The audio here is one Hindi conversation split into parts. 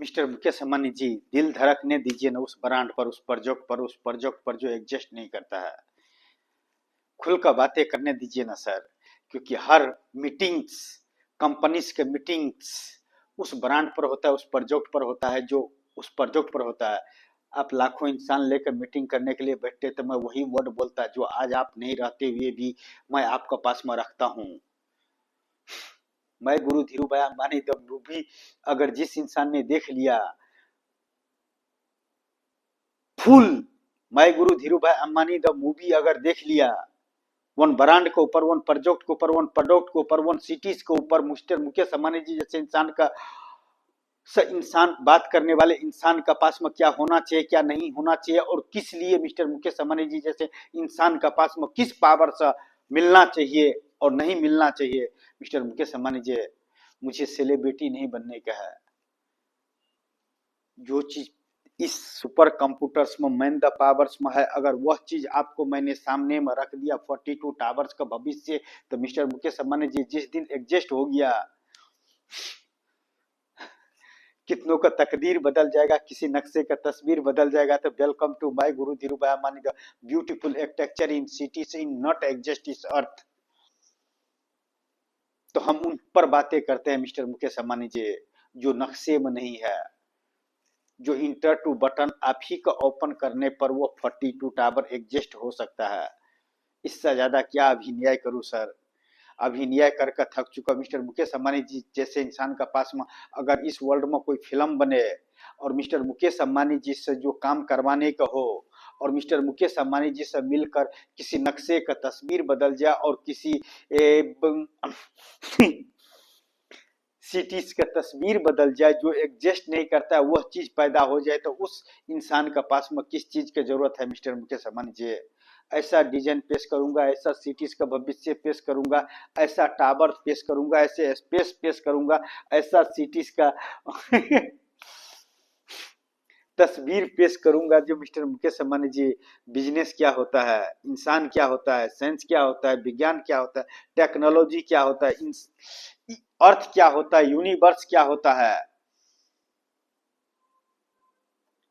मिस्टर मुकेश अंबानी जी, दिल धड़कने दीजिए ना उस ब्रांड पर, उस प्रोजेक्ट पर जो एग्जिस्ट नहीं करता है। खुल कर बातें करने दीजिए ना सर, क्योंकि हर मीटिंग्स, कंपनीज के मीटिंग्स उस ब्रांड पर होता है, उस प्रोजेक्ट पर होता है, जो उस प्रोजेक्ट पर होता है। आप लाखों इंसान लेकर मीटिंग करने के लिए बैठते तो मैं वही वर्ड बोलता जो आज आप नहीं रहते हुए भी मैं आपका पास में रखता हूँ। मैं Guru Dhirubhai Ambani the movie अगर जिस इंसान ने देख लिया फुल, मैं Guru Dhirubhai Ambani the movie अगर देख लिया, वन ब्रांड के ऊपर, वन प्रोजेक्ट के ऊपर, वन प्रोडक्ट के ऊपर, वन सिटीज के ऊपर, मिस्टर मुकेश अंबानी जी जैसे इंसान का इंसान बात करने वाले इंसान का पास में क्या होना चाहिए, क्या नहीं होना चाहिए, और किस लिए मिस्टर मुकेश अंबानी जी जैसे इंसान का पास में किस पावर से मिलना चाहिए और नहीं मिलना चाहिए। मिस्टर मुकेश अंबानी जी, मुझे सेलिब्रिटी नहीं बनने का है। जो चीज इस सुपर कंप्यूटर्स में मैन द पावर्स में है, अगर वह चीज आपको मैंने सामने में रख दिया 42 टावर्स का भविष्य, तो मिस्टर मुकेश अंबानी जी जिस दिन एग्जिस्ट हो गया, कितनों का तकदीर बदल जाएगा, किसी नक्शे का तस्वीर बदल जाएगा। तो welcome to my Guru Dhirubhai Ambani the beautiful architecture in cities in not exist इस अर्थ। तो हम उन पर बातें करते हैं मिस्टर मुकेश अंबानी जी, जो नक्शे में नहीं है, जो इंटर टू बटन आप ही का ओपन करने पर वो 42 टावर एग्जिस्ट हो सकता है। इससे ज्यादा क्या अभिनय करूं सर, अभिनय कर कर थक चुका। मिस्टर मुकेश अंबानी जी जैसे इंसान का पास में अगर इस वर्ल्ड में कोई फिल्म बने और मिस्टर मुकेश अंबानी जी से जो काम करवाने का हो, और मिस्टर मुकेश अंबानी जी से मिलकर किसी नक्शे का तस्वीर बदल जाए और किसी सिटीज का तस्वीर बदल जाए जो एग्जिस्ट नहीं करता है, वह चीज पैदा हो जाए, तो उस इंसान का पास में किस चीज की जरूरत है मिस्टर मुकेश अंबानी जी। ऐसा डिजाइन पेश करूंगा, ऐसा सिटीज का भविष्य पेश करूंगा, ऐसा टावर पेश करूंगा, ऐसे स्पेस पेश करूंगा, ऐसा सिटीज का तस्वीर पेश करूंगा जो मिस्टर मुकेश अंबानी जी, बिजनेस क्या होता है, इंसान क्या होता है, साइंस क्या होता है, विज्ञान क्या होता है, टेक्नोलॉजी क्या होता है, अर्थ क्या होता है, यूनिवर्स क्या होता है,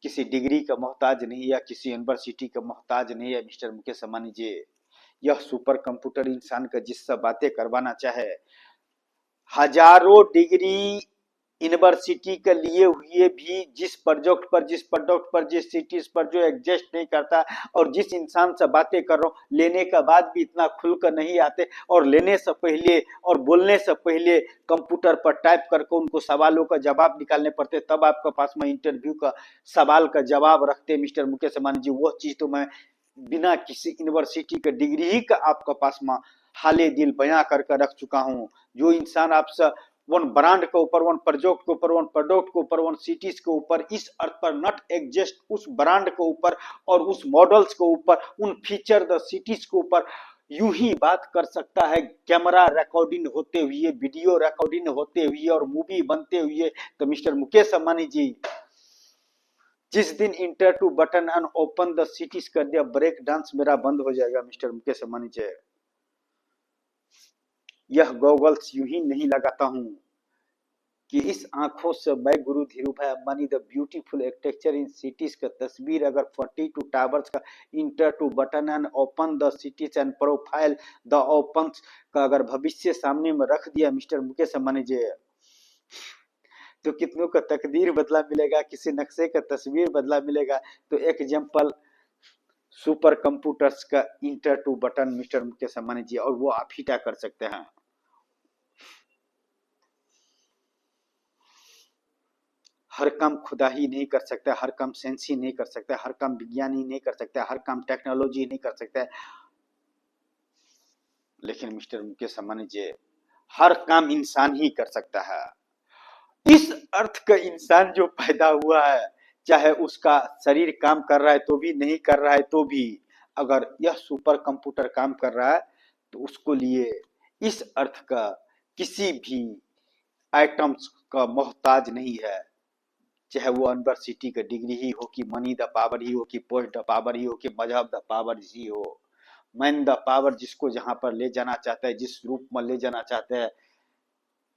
किसी डिग्री का मोहताज नहीं या किसी यूनिवर्सिटी का मोहताज नहीं है मिस्टर मुकेश अंबानी जी। यह सुपर कंप्यूटर इंसान का जिससे बातें करवाना चाहे, हजारों डिग्री यूनिवर्सिटी के लिए हुए भी जिस प्रोजेक्ट पर, जिस सिटीज पर जो एग्जिस्ट नहीं करता, और जिस इंसान से बातें कर रहा हूँ लेने के बाद भी इतना खुलकर नहीं आते, और लेने से पहले और बोलने से पहले कंप्यूटर पर टाइप करके उनको सवालों का जवाब निकालने पड़ते, तब आपके पास में इंटरव्यू का सवाल का जवाब रखते मिस्टर मुकेश अंबानी जी। वो चीज तो मैं बिना किसी यूनिवर्सिटी का डिग्री ही का आपके पास में हाले दिल बयां करके रख चुका हूँ। जो इंसान आपसे वन ब्रांड के ऊपर, वन प्रोजेक्ट के ऊपर, वन प्रोडक्ट के ऊपर, वन सिटीज के ऊपर, इस अर्थ पर नॉट एग्जिस्ट, उस ब्रांड के ऊपर और उस मॉडल्स के ऊपर, उन फीचर द सिटीज के ऊपर यूं ही बात कर सकता है, कैमरा रिकॉर्डिंग होते हुए, वीडियो रिकॉर्डिंग होते हुए और मूवी बनते हुए। तो मिस्टर मुकेश अंबानी जी, जिस दिन enter to button and open the cities कर दिया, ब्रेक डांस मेरा बंद हो जाएगा मिस्टर मुकेश अंबानी जी। यह गॉगल्स यूं ही नहीं लगाता हूं कि इस आंखों से मैं Guru Dhirubhai Ambani the beautiful architecture in cities का तस्वीर अगर 42 टावर्स का inter to button and open the cities and profile the open का अगर भविष्य सामने में रख दिया मिस्टर मुकेश अंबानी जी, तो कितनों का तकदीर बदला मिलेगा, किसी नक्शे का तस्वीर बदला मिलेगा। तो एक एग्जाम्पल सुपर कंप्यूटर्स का इंटर टू बटन मिस्टर मुकेश अंबानी जी, और वो आप ही क्या कर सकते हैं। हर काम खुदा ही नहीं कर सकता, हर काम साइंस ही नहीं कर सकता, हर काम विज्ञान ही नहीं कर सकता, हर काम टेक्नोलॉजी नहीं कर सकता, लेकिन मिस्टर मुकेश अंबानी जी हर काम इंसान ही कर सकता है। इस अर्थ का इंसान जो पैदा हुआ है, चाहे उसका शरीर काम कर रहा है तो भी, नहीं कर रहा है तो भी, अगर यह सुपर कंप्यूटर काम कर रहा है तो उसको लिए इस अर्थ का किसी भी आइटम्स का मोहताज नहीं है। चाहे वो यूनिवर्सिटी का डिग्री ही हो, कि मनी द पावर ही हो, कि पोस्ट द पावर ही हो, कि मजहब द पावर ही हो, मैन द पावर जिसको जहां पर ले जाना चाहता है, जिस रूप में ले जाना चाहता है,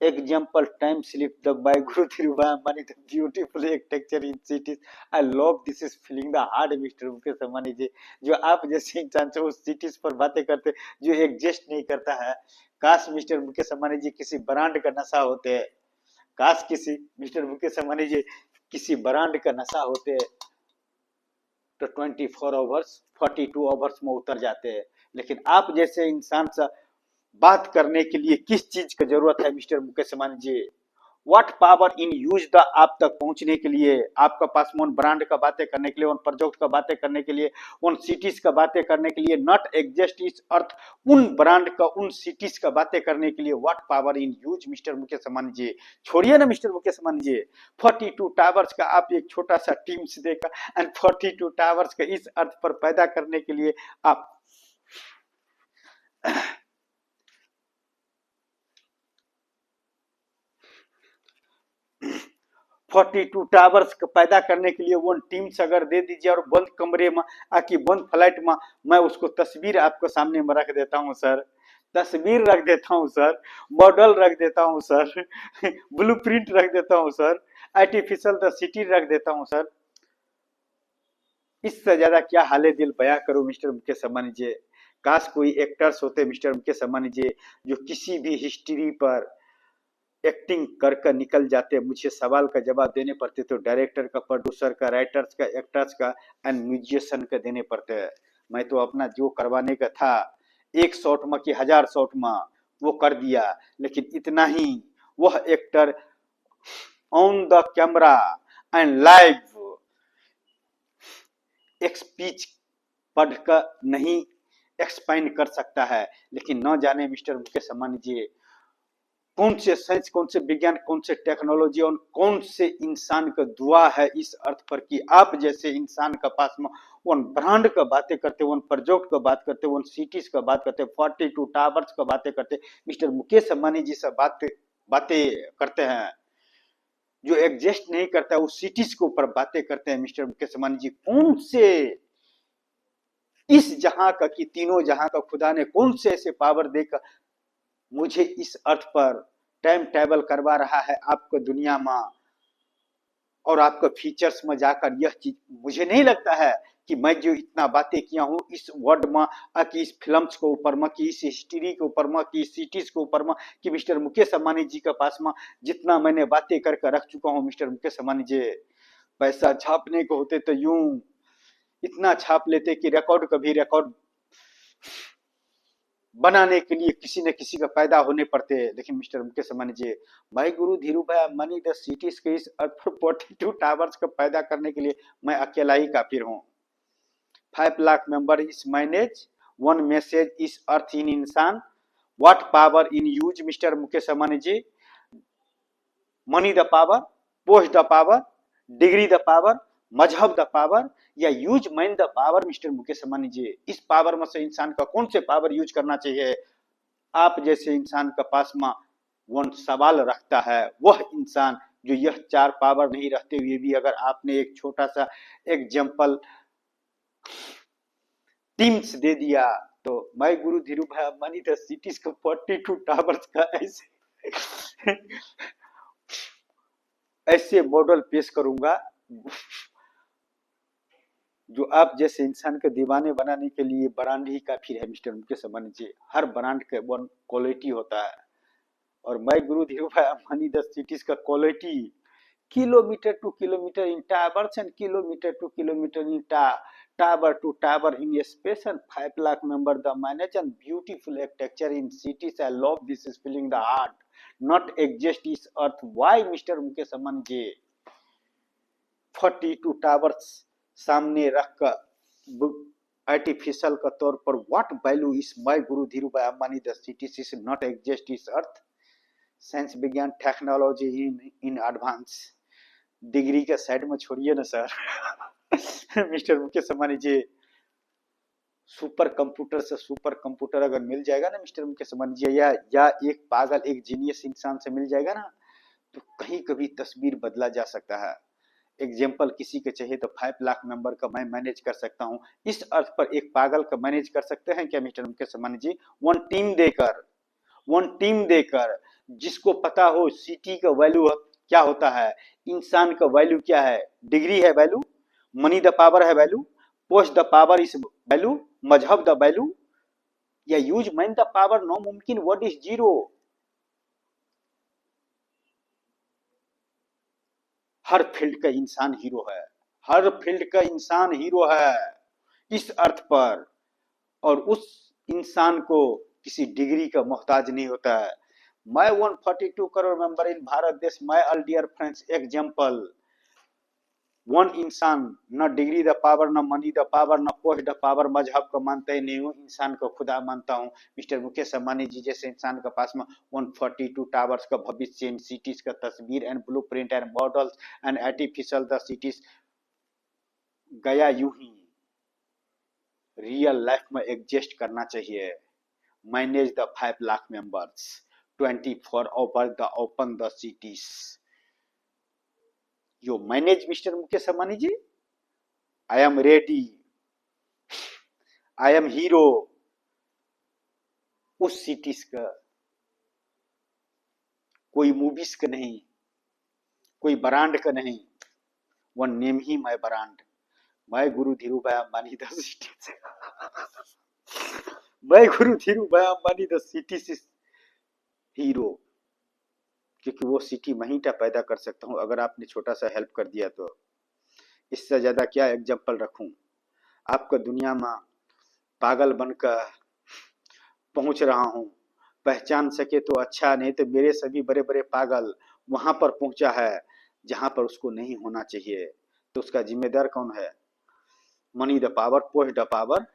Example, time slip the by Guru Dhirubhai Ambani, the beautiful architecture in cities. I love this is feeling the heart, mister Mukesh Ambani ji. जो आप जैसे इंसान से उस सिटीज पर बातें करते जो एग्जिस्ट नहीं करता है। काश मिस्टर मुकेश अंबानी जी किसी ब्रांड का नशा होते। काश किसी मिस्टर मुकेश अंबानी जी किसी ब्रांड का नशा होते तो 24 आवर्स 42 आवर्स में उतर जाते हैं। लेकिन आप जैसे इंसान से बात करने के लिए किस चीज की जरूरत है mister Mukesh Ambani ji? What power in use the आप तक पहुंचने के लिए, आपका पास उन ब्रांड का बातें करने के लिए, उन प्रोजेक्ट का बातें करने के लिए, उन सिटीज का बातें करने के लिए, नॉट एग्जिस्ट इस अर्थ, उन ब्रांड का उन सिटीज का बातें करने के लिए what power in use mister Mukesh Ambani ji? छोड़िए ना मिस्टर मुकेश अंबानी जी, 42 टावर्स का आप एक छोटा सा टीम्स देकर एंड 42 टावर्स का इस अर्थ पर पैदा करने के लिए आप 42 टावर्स पैदा करने के लिए वो टीम्स अगर दे दीजिए और बंद कमरे में आकि बंद फ्लाइट में मैं उसको तस्वीर आपको सामने में रख देता हूं सर, तस्वीर रख देता हूं सर, मॉडल रख देता हूं सर, ब्लूप्रिंट रख देता हूं सर, आर्टिफिशियल द सिटी रख देता हूं सर। इससे ज्यादा क्या हाले दिल बयां करूं मिस्टर मुकेश अंबानी जी। काश कोई एक्टर्स होते मिस्टर मुकेश अंबानी जी जो किसी भी हिस्ट्री पर एक्टिंग कर कर निकल जाते, मुझे सवाल का जवाब देने पड़ते तो डायरेक्टर का, प्रोड्यूसर का, राइटर्स का, एक्टर्स का एंड म्यूजिशियन का देने पड़ते हैं। मैं तो अपना जो करवाने का था एक शॉट में कि 1000 शॉट में वो कर दिया। लेकिन इतना ही वह actor on the camera and live एक स्पीच पढ़कर नहीं एक्सप्लेन कर सकता है। लेकिन न जाने मिस्टर मुकेश अंबानी जी कौन से साइंस, कौन से विज्ञान, कौन से टेक्नोलॉजी और कौन से इंसान का दुआ है इस अर्थ पर कि आप जैसे इंसान का पास में वन ब्रांड का बातें करते, वन प्रोजेक्ट का बात करते, वन सिटीज का बात करते, 42 टावर्स का बातें करते, मिस्टर मुकेश अंबानी जी से बातें करते हैं जो एग्जिस्ट नहीं करता, उस सिटीज के ऊपर बातें करते हैं मिस्टर मुकेश अंबानी जी। कौन से इस जहां का कि तीनों जहां का खुदा ने कौन से ऐसे पावर देकर मुझे इस अर्थ पर टाइम ट्रेवल करवा रहा है आपको दुनिया में और आपका फीचर्स में जाकर यह चीज मुझे नहीं लगता है कि मैं जो इतना बातें किया हूं इस वर्ड में कि इस फिल्म्स के ऊपर में कि इस हिस्ट्री के ऊपर में कि इस सिटीज के ऊपर में कि मिस्टर मुकेश अंबानी जी के पास में जितना मैंने बातें करके रख चुका हूं मिस्टर मुकेश अंबानी जी। पैसा छापने को होते तो यूं इतना छाप लेते कि रिकॉर्ड कभी रिकॉर्ड बनाने के लिए किसी न किसी का पैदा होने पड़ते हैं। लेकिन मिस्टर मुकेश अंबानी जी, भाई गुरु धीरूभाई अंबानी द सिटीज के इस अर्थ पर 42 टावर्स को पैदा करने के लिए मैं अकेला ही काफिर हूँ। 5 lakh member is manage one message is earth in इंसान, what power in use mister Mukesh Ambani ji? Money the power, post the power, degree the power, मजहब द पावर या use man the power mister Mukesh Ambani ji? इस पावर में से इंसान का कौन से पावर यूज करना चाहिए? आप जैसे इंसान का पास में वो सवाल रखता है वह इंसान जो यह 4 पावर नहीं रखते हुए भी अगर आपने एक छोटा सा एग्जाम्पल टीम्स दे दिया तो मैं गुरु धीरूभाई अंबानी द सिटीज का 42 टावर्स का ऐसे ऐसे मॉडल पेश करूंगा जो आप जैसे इंसान के दीवाने बनाने के लिए ब्रांड ही काफी है मिस्टर मुकेश अंबानी जी। हर ब्रांड का वन क्वालिटी होता है और मैं गुरु धीरूभाई अंबानी द सिटीज का quality kilometre two kilometre in towers and kilometre two kilometre in tower to tower in a space and 5 lakh member the manage and beautiful architecture in cities. I love this is feeling the heart not exist is earth. Why Mr. Mukesh Ambani ji 42 towers सामने रखकर आर्टिफिशियल का तौर पर what value is my Guru Dhirubhai Ambani the cities is not exist इस अर्थ। साइंस विज्ञान टेक्नोलॉजी इन एडवांस डिग्री के साइड में छोड़िए ना सर। मिस्टर मुकेश अंबानी जी सुपर कंप्यूटर से सुपर कंप्यूटर अगर मिल जाएगा ना मिस्टर मुकेश अंबानी जी या एक पागल एक जीनियस इंसान से मिल जाएगा ना तो कहीं कभी तस्वीर बदला जा सकता है। एग्जाम्पल किसी के चाहिए तो 5 लाख मेंबर का मैं मैनेज कर सकता हूं, इस अर्थ पर एक पागल का मैनेज कर सकते हैं क्या मिस्टर मुकेश अंबानी जी? वन टीम देकर जिसको पता हो सिटी का वैल्यू क्या होता है, इंसान का वैल्यू क्या है, डिग्री है वैल्यू, मनी द पावर है value, post the power is value, मजहब द वैल्यू, या use man the power no मुमकिन व्हाट इज जीरो। हर फील्ड का इंसान हीरो है, हर फील्ड का इंसान हीरो है इस अर्थ पर, और उस इंसान को किसी डिग्री का मोहताज नहीं होता है। मैं 142 करोड़ मेंबर इन भारत देश, my all dear friends example, one इंसान, न डिग्री द पावर, न मनी द पावर, न पोस्ट द पावर, मजहब को मानता ही नहीं हूँ, इंसान को खुदा मानता हूँ। मिस्टर मुकेश अंबानी जी जैसे इंसान के पास में 142 टावर्स का भविष्य, इन सिटीज का तस्वीर and blueprint and models and artificial the cities गया यूं ही रियल लाइफ में एग्जिस्ट करना चाहिए। Manage the 5 lakh members 24 over the open the cities, yo manage mister Mukesh Ambani ji, I am ready, I am hero उस सिटीज का, कोई मूवीज का नहीं, कोई ब्रांड का नहीं, वन नेम ही माय ब्रांड, मैं Guru Dhirubhai Ambani the cities मैं Guru Dhirubhai Ambani the cities hero, क्योंकि वो सिटी मैं ही पैदा कर सकता हूँ अगर आपने छोटा सा हेल्प कर दिया तो। इससे ज्यादा क्या एग्जाम्पल रखूं, आपका दुनिया में पागल बनकर पहुंच रहा हूं, पहचान सके तो अच्छा, नहीं तो मेरे सभी बड़े बड़े पागल वहां पर पहुंचा है जहां पर उसको नहीं होना चाहिए, तो उसका जिम्मेदार कौन है? Money the power, post the power,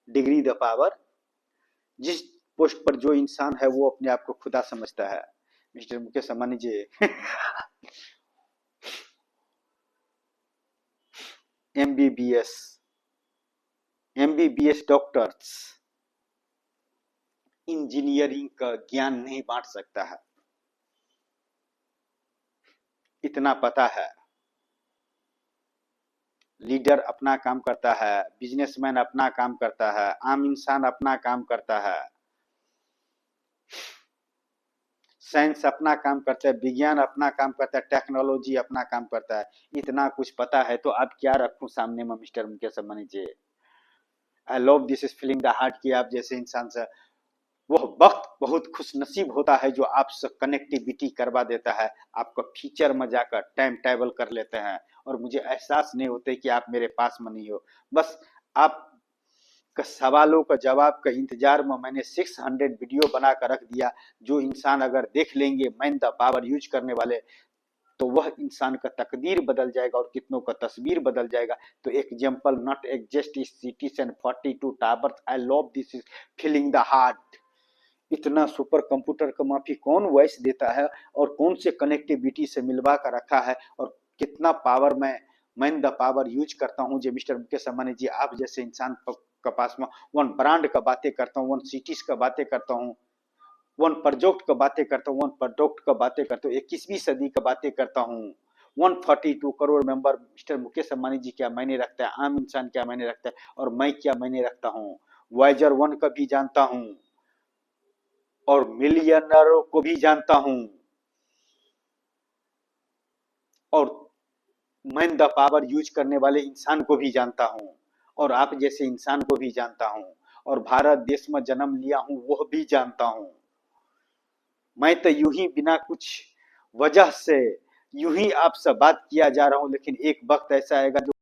degree the power, जिस पोस्ट पर जो इंसान है वो अपने आप को खुदा समझता है। मिस्टर मुकेश अंबानी जी एमबीबीएस, एमबीबीएस डॉक्टर्स इंजीनियरिंग का ज्ञान नहीं बांट सकता है, इतना पता है। लीडर अपना काम करता है, बिजनेसमैन अपना काम करता है, आम इंसान अपना काम करता है, साइंस अपना काम करता है, विज्ञान अपना काम करता है, टेक्नोलॉजी अपना काम करता है। इतना कुछ पता है तो आप क्या रखूं सामने में mister Mukesh Ambani ji. I love this is feeling the heart की आप जैसे इंसान से वह वक्त बहुत खुश नसीब होता है जो आपसे कनेक्टिविटी करवा देता है, आपका फ्यूचर में जाकर टाइम ट्रैवल कर लेते हैं और मुझे एहसास नहीं होते कि आप मेरे पास में नहीं हो। बस आप का सवालों का जवाब का इंतजार में मैंने 600 वीडियो बना कर रख दिया, जो इंसान अगर देख लेंगे मैन द पावर यूज करने वाले, तो वह इंसान का तकदीर बदल जाएगा और कितनों का तस्वीर बदल जाएगा। तो example not exist is cities and 42 towers, I love this is feeling the heart. इतना सुपर कंप्यूटर का माफी कौन वॉइस देता है और कौन से कनेक्टिविटी से मिलवा कर रखा है, और कितना पावर मैं द पावर यूज करता हूं। जो मिस्टर मुकेश अंबानी जी आप जैसे इंसान का पास में वन ब्रांड का बातें करता हूँ, वन सिटीज का बातें करता हूँ, वन प्रोजेक्ट का बातें करता हूँ, वन प्रोडक्ट का बातें करता हूँ, 21वीं सदी का बातें करता हूँ। 142 करोड़ मेंबर मिस्टर मुकेश अंबानी जी क्या मायने रखता है, आम इंसान क्या मायने रखता है, और मैं क्या मायने रखता हूँ। वाइजर 1 का भी जानता हूँ और मिलियनरों को भी जानता हूं, और मैन द पावर यूज करने वाले इंसान को भी जानता हूं, और आप जैसे इंसान को भी जानता हूं, और भारत देश में जन्म लिया हूं वह भी जानता हूं। मैं तो यूं ही बिना कुछ वजह से यूं ही आपसे बात किया जा रहा हूं, लेकिन एक वक्त ऐसा आएगा जो